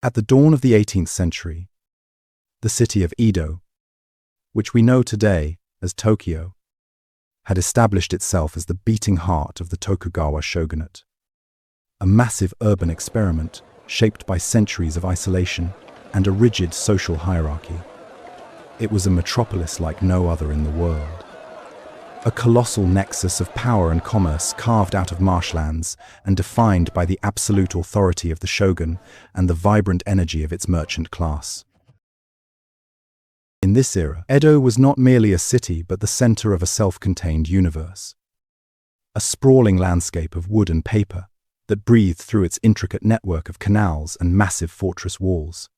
At the dawn of the 18th century, the city of Edo, which we know today as Tokyo, had established itself as the beating heart of the Tokugawa shogunate. A massive urban experiment shaped by centuries of isolation and a rigid social hierarchy. It was a metropolis like no other in the world. A colossal nexus of power and commerce carved out of marshlands and defined by the absolute authority of the shogun and the vibrant energy of its merchant class. In this era, Edo was not merely a city but the center of a self-contained universe. A sprawling landscape of wood and paper that breathed through its intricate network of canals and massive fortress walls.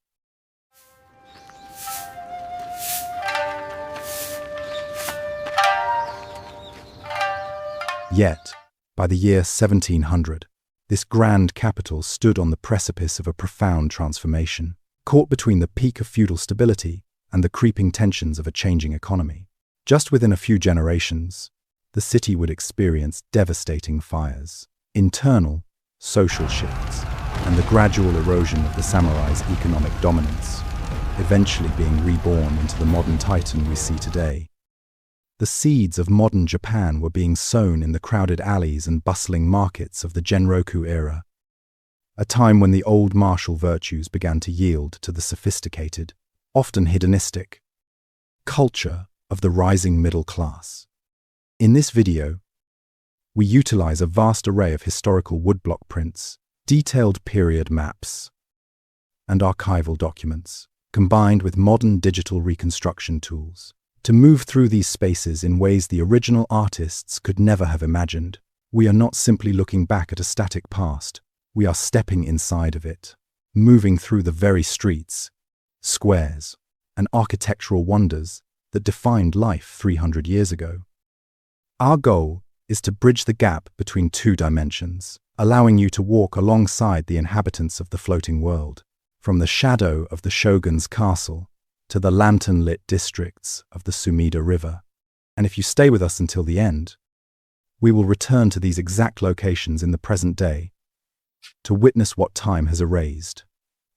Yet, by the year 1700, this grand capital stood on the precipice of a profound transformation, caught between the peak of feudal stability and the creeping tensions of a changing economy. Just within a few generations, the city would experience devastating fires, internal, social shifts, and the gradual erosion of the samurai's economic dominance, eventually being reborn into the modern titan we see today. The seeds of modern Japan were being sown in the crowded alleys and bustling markets of the Genroku era, a time when the old martial virtues began to yield to the sophisticated, often hedonistic, culture of the rising middle class. In this video, we utilize a vast array of historical woodblock prints, detailed period maps, and archival documents, combined with modern digital reconstruction tools, to move through these spaces in ways the original artists could never have imagined. We are not simply looking back at a static past, we are stepping inside of it, moving through the very streets, squares, and architectural wonders that defined life 300 years ago. Our goal is to bridge the gap between two dimensions, allowing you to walk alongside the inhabitants of the floating world, from the shadow of the shogun's castle to the lantern-lit districts of the Sumida River. And if you stay with us until the end, we will return to these exact locations in the present day to witness what time has erased,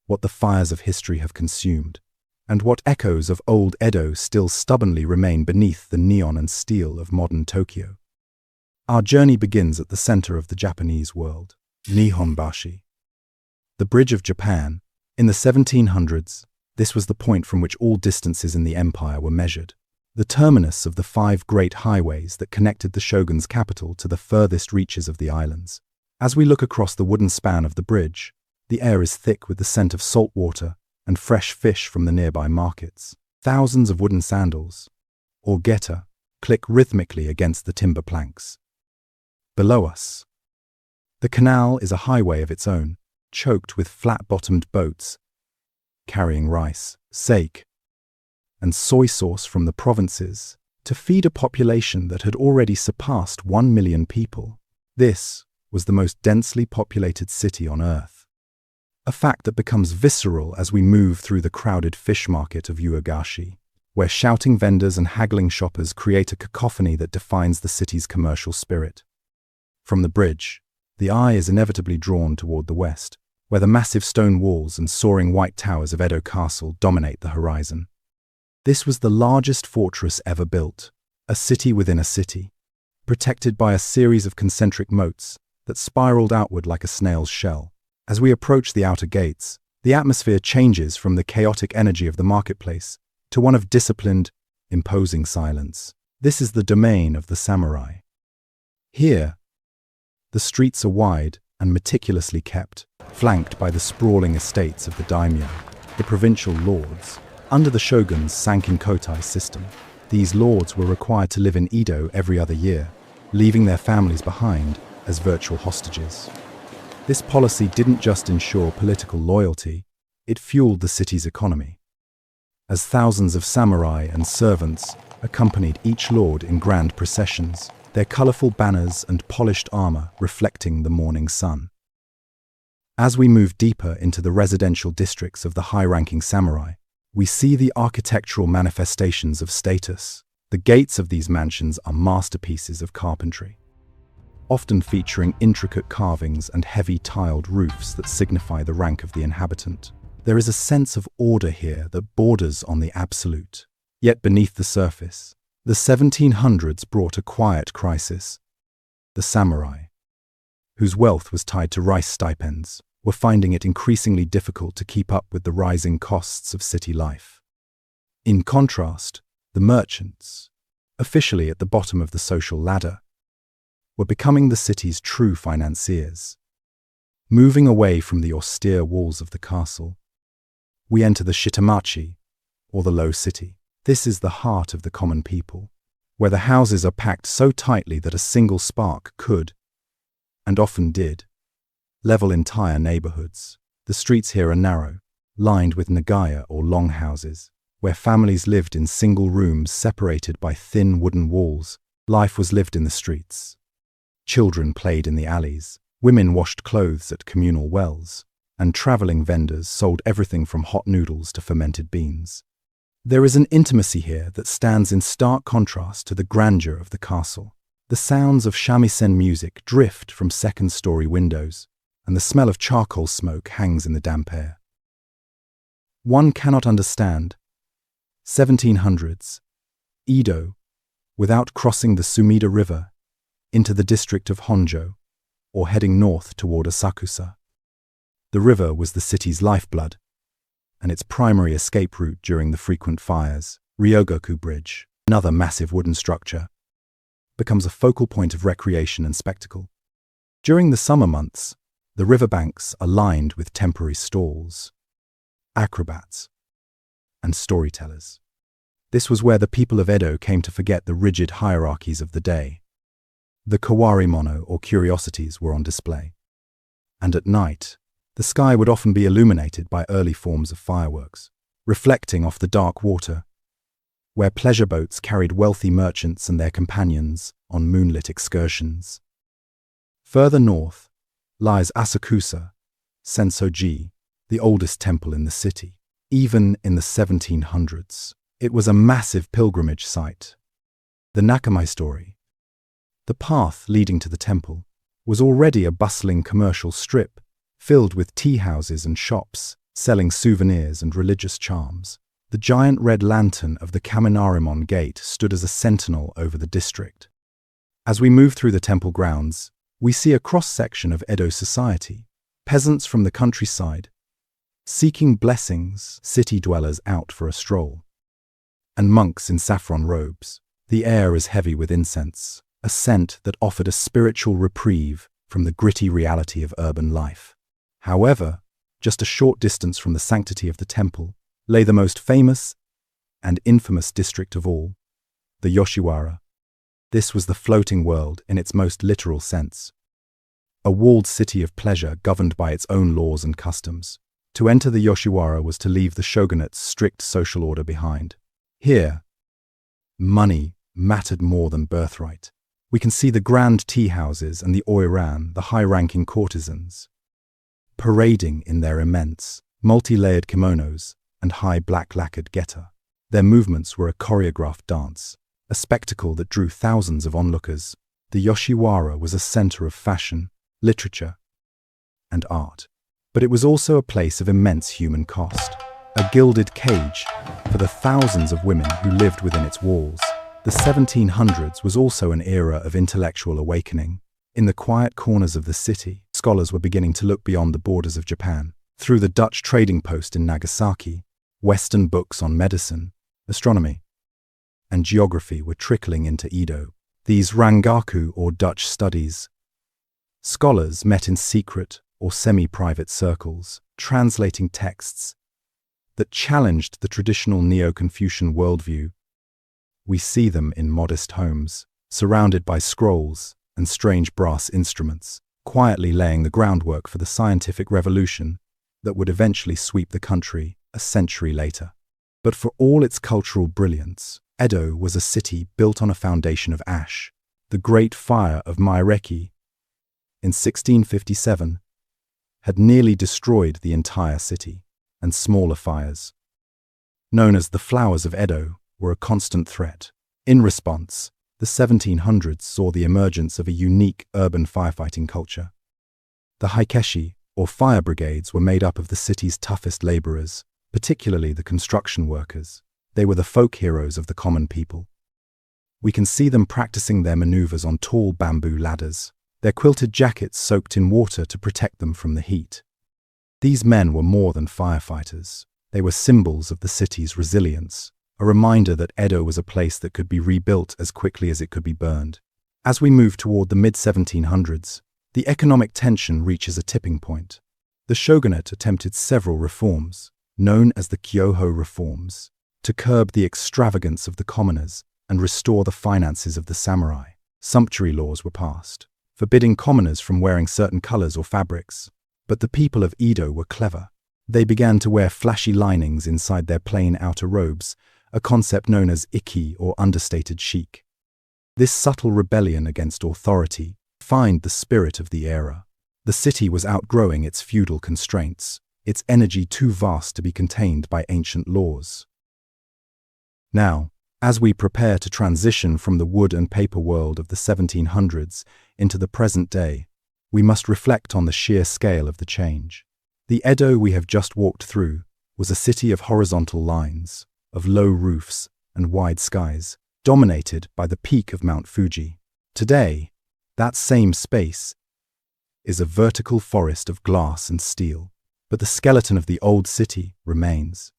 what the fires of history have consumed, and what echoes of old Edo still stubbornly remain beneath the neon and steel of modern Tokyo. Our journey begins at the center of the Japanese world, Nihonbashi, the Bridge of Japan. In the 1700s, this was the point from which all distances in the empire were measured, the terminus of the 5 great highways that connected the shogun's capital to the furthest reaches of the islands. As we look across the wooden span of the bridge, the air is thick with the scent of salt water and fresh fish from the nearby markets. Thousands of wooden sandals, or geta, click rhythmically against the timber planks. Below us, the canal is a highway of its own, choked with flat-bottomed boats, carrying rice, sake, and soy sauce from the provinces to feed a population that had already surpassed 1 million people. This was the most densely populated city on Earth, a fact that becomes visceral as we move through the crowded fish market of Ukiyo-e, where shouting vendors and haggling shoppers create a cacophony that defines the city's commercial spirit. From the bridge, the eye is inevitably drawn toward the west, where the massive stone walls and soaring white towers of Edo Castle dominate the horizon. This was the largest fortress ever built, a city within a city, protected by a series of concentric moats that spiraled outward like a snail's shell. As we approach the outer gates, the atmosphere changes from the chaotic energy of the marketplace to one of disciplined, imposing silence. This is the domain of the samurai. Here, the streets are wide and meticulously kept, flanked by the sprawling estates of the daimyo, the provincial lords. Under the shogun's Sankin-Kotai system, these lords were required to live in Edo every other year, leaving their families behind as virtual hostages. This policy didn't just ensure political loyalty, it fueled the city's economy, as thousands of samurai and servants accompanied each lord in grand processions, their colorful banners and polished armor reflecting the morning sun. As we move deeper into the residential districts of the high-ranking samurai, we see the architectural manifestations of status. The gates of these mansions are masterpieces of carpentry, often featuring intricate carvings and heavy tiled roofs that signify the rank of the inhabitant. There is a sense of order here that borders on the absolute. Yet beneath the surface, the 1700s brought a quiet crisis. The samurai, whose wealth was tied to rice stipends, were finding it increasingly difficult to keep up with the rising costs of city life. In contrast, the merchants, officially at the bottom of the social ladder, were becoming the city's true financiers. Moving away from the austere walls of the castle, we enter the Shitamachi, or the low city. This is the heart of the common people, where the houses are packed so tightly that a single spark could, and often did, level entire neighborhoods. The streets here are narrow, lined with nagaya or longhouses, where families lived in single rooms separated by thin wooden walls. Life was lived in the streets. Children played in the alleys, women washed clothes at communal wells, and traveling vendors sold everything from hot noodles to fermented beans. There is an intimacy here that stands in stark contrast to the grandeur of the castle. The sounds of shamisen music drift from second-story windows, and the smell of charcoal smoke hangs in the damp air. One cannot understand 1700s Edo without crossing the Sumida River into the district of Honjo, or heading north toward Asakusa. The river was the city's lifeblood, and its primary escape route during the frequent fires. Ryogoku Bridge, another massive wooden structure, becomes a focal point of recreation and spectacle. During the summer months, the riverbanks are lined with temporary stalls, acrobats, and storytellers. This was where the people of Edo came to forget the rigid hierarchies of the day. The kawarimono, or curiosities, were on display. And at night, the sky would often be illuminated by early forms of fireworks, reflecting off the dark water, where pleasure boats carried wealthy merchants and their companions on moonlit excursions. Further north lies Asakusa, Sensoji, the oldest temple in the city. Even in the 1700s, it was a massive pilgrimage site. The Nakamai story, the path leading to the temple, was already a bustling commercial strip filled with tea houses and shops selling souvenirs and religious charms. The giant red lantern of the Kaminarimon Gate stood as a sentinel over the district. As we move through the temple grounds, we see a cross-section of Edo society, peasants from the countryside, seeking blessings, city dwellers out for a stroll, and monks in saffron robes. The air is heavy with incense, a scent that offered a spiritual reprieve from the gritty reality of urban life. However, just a short distance from the sanctity of the temple lay the most famous and infamous district of all, the Yoshiwara. This was the floating world in its most literal sense, a walled city of pleasure governed by its own laws and customs. To enter the Yoshiwara was to leave the shogunate's strict social order behind. Here, money mattered more than birthright. We can see the grand tea houses and the oiran, the high-ranking courtesans, parading in their immense, multi-layered kimonos and high black lacquered geta. Their movements were a choreographed dance, a spectacle that drew thousands of onlookers. The Yoshiwara was a center of fashion, literature, and art. But it was also a place of immense human cost, a gilded cage for the thousands of women who lived within its walls. The 1700s was also an era of intellectual awakening. In the quiet corners of the city, scholars were beginning to look beyond the borders of Japan. Through the Dutch trading post in Nagasaki, Western books on medicine, astronomy, and geography were trickling into Edo. These rangaku, or Dutch studies, scholars met in secret or semi-private circles, translating texts that challenged the traditional Neo-Confucian worldview. We see them in modest homes, surrounded by scrolls and strange brass instruments, quietly laying the groundwork for the scientific revolution that would eventually sweep the country a century later. But for all its cultural brilliance, Edo was a city built on a foundation of ash. The Great Fire of Maireki in 1657 had nearly destroyed the entire city, and smaller fires, known as the Flowers of Edo, were a constant threat. In response, the 1700s saw the emergence of a unique urban firefighting culture. The Haikeshi, or fire brigades, were made up of the city's toughest laborers, particularly the construction workers. They were the folk heroes of the common people. We can see them practicing their maneuvers on tall bamboo ladders, their quilted jackets soaked in water to protect them from the heat. These men were more than firefighters. They were symbols of the city's resilience, a reminder that Edo was a place that could be rebuilt as quickly as it could be burned. As we move toward the mid-1700s, the economic tension reaches a tipping point. The shogunate attempted several reforms, known as the Kyoho reforms, to curb the extravagance of the commoners and restore the finances of the samurai. Sumptuary laws were passed, forbidding commoners from wearing certain colors or fabrics. But the people of Edo were clever. They began to wear flashy linings inside their plain outer robes, a concept known as iki, or understated chic. This subtle rebellion against authority defined the spirit of the era. The city was outgrowing its feudal constraints, its energy too vast to be contained by ancient laws. Now, as we prepare to transition from the wood and paper world of the 1700s into the present day, we must reflect on the sheer scale of the change. The Edo we have just walked through was a city of horizontal lines, of low roofs and wide skies, dominated by the peak of Mount Fuji. Today, that same space is a vertical forest of glass and steel, but the skeleton of the old city remains.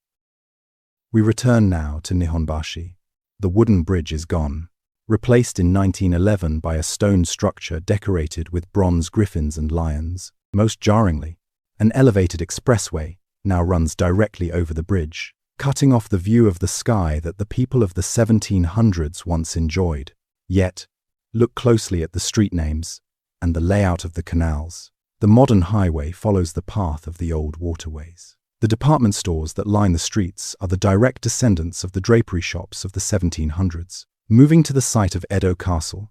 We return now to Nihonbashi. The wooden bridge is gone, replaced in 1911 by a stone structure decorated with bronze griffins and lions. Most jarringly, an elevated expressway now runs directly over the bridge, cutting off the view of the sky that the people of the 1700s once enjoyed. Yet, look closely at the street names and the layout of the canals. The modern highway follows the path of the old waterways. The department stores that line the streets are the direct descendants of the drapery shops of the 1700s. Moving to the site of Edo Castle,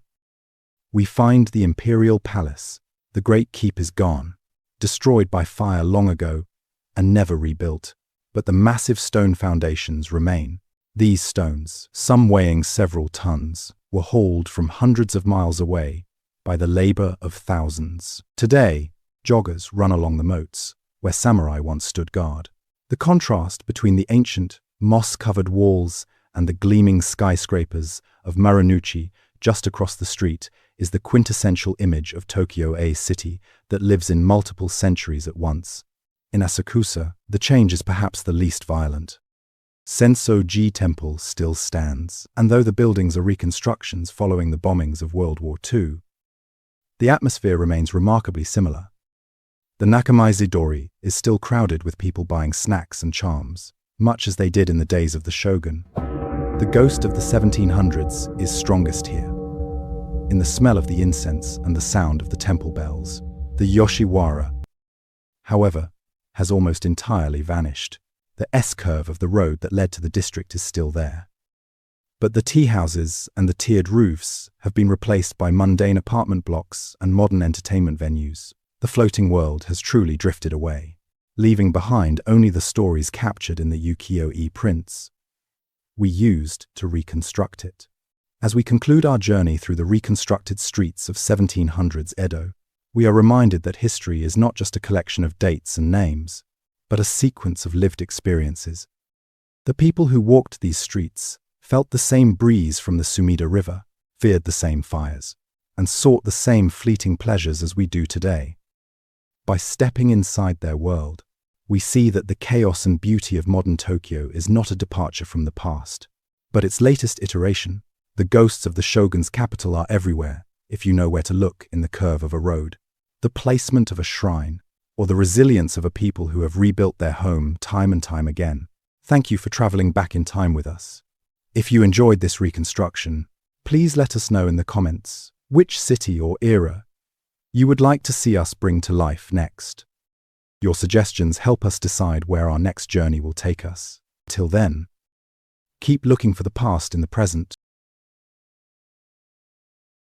we find the imperial palace. The great keep is gone, destroyed by fire long ago and never rebuilt, but the massive stone foundations remain. These stones, some weighing several tons, were hauled from hundreds of miles away by the labor of thousands. Today, joggers run along the moats, where samurai once stood guard. The contrast between the ancient, moss-covered walls and the gleaming skyscrapers of Marunouchi just across the street is the quintessential image of Tokyo, a city that lives in multiple centuries at once. In Asakusa, the change is perhaps the least violent. Senso-ji Temple still stands, and though the buildings are reconstructions following the bombings of World War II, the atmosphere remains remarkably similar. The Nakamaizidori is still crowded with people buying snacks and charms, much as they did in the days of the shogun. The ghost of the 1700s is strongest here, in the smell of the incense and the sound of the temple bells. The Yoshiwara, however, has almost entirely vanished. The S-curve of the road that led to the district is still there. But the tea houses and the tiered roofs have been replaced by mundane apartment blocks and modern entertainment venues. The floating world has truly drifted away, leaving behind only the stories captured in the ukiyo-e prints we used to reconstruct it. As we conclude our journey through the reconstructed streets of 1700s Edo, we are reminded that history is not just a collection of dates and names, but a sequence of lived experiences. The people who walked these streets felt the same breeze from the Sumida River, feared the same fires, and sought the same fleeting pleasures as we do today. By stepping inside their world, we see that the chaos and beauty of modern Tokyo is not a departure from the past, but its latest iteration. The ghosts of the shogun's capital are everywhere, if you know where to look in the curve of a road. The placement of a shrine, or the resilience of a people who have rebuilt their home time and time again. Thank you for traveling back in time with us. If you enjoyed this reconstruction, please let us know in the comments which city or era you would like to see us bring to life next. Your suggestions help us decide where our next journey will take us. Till then, keep looking for the past in the present.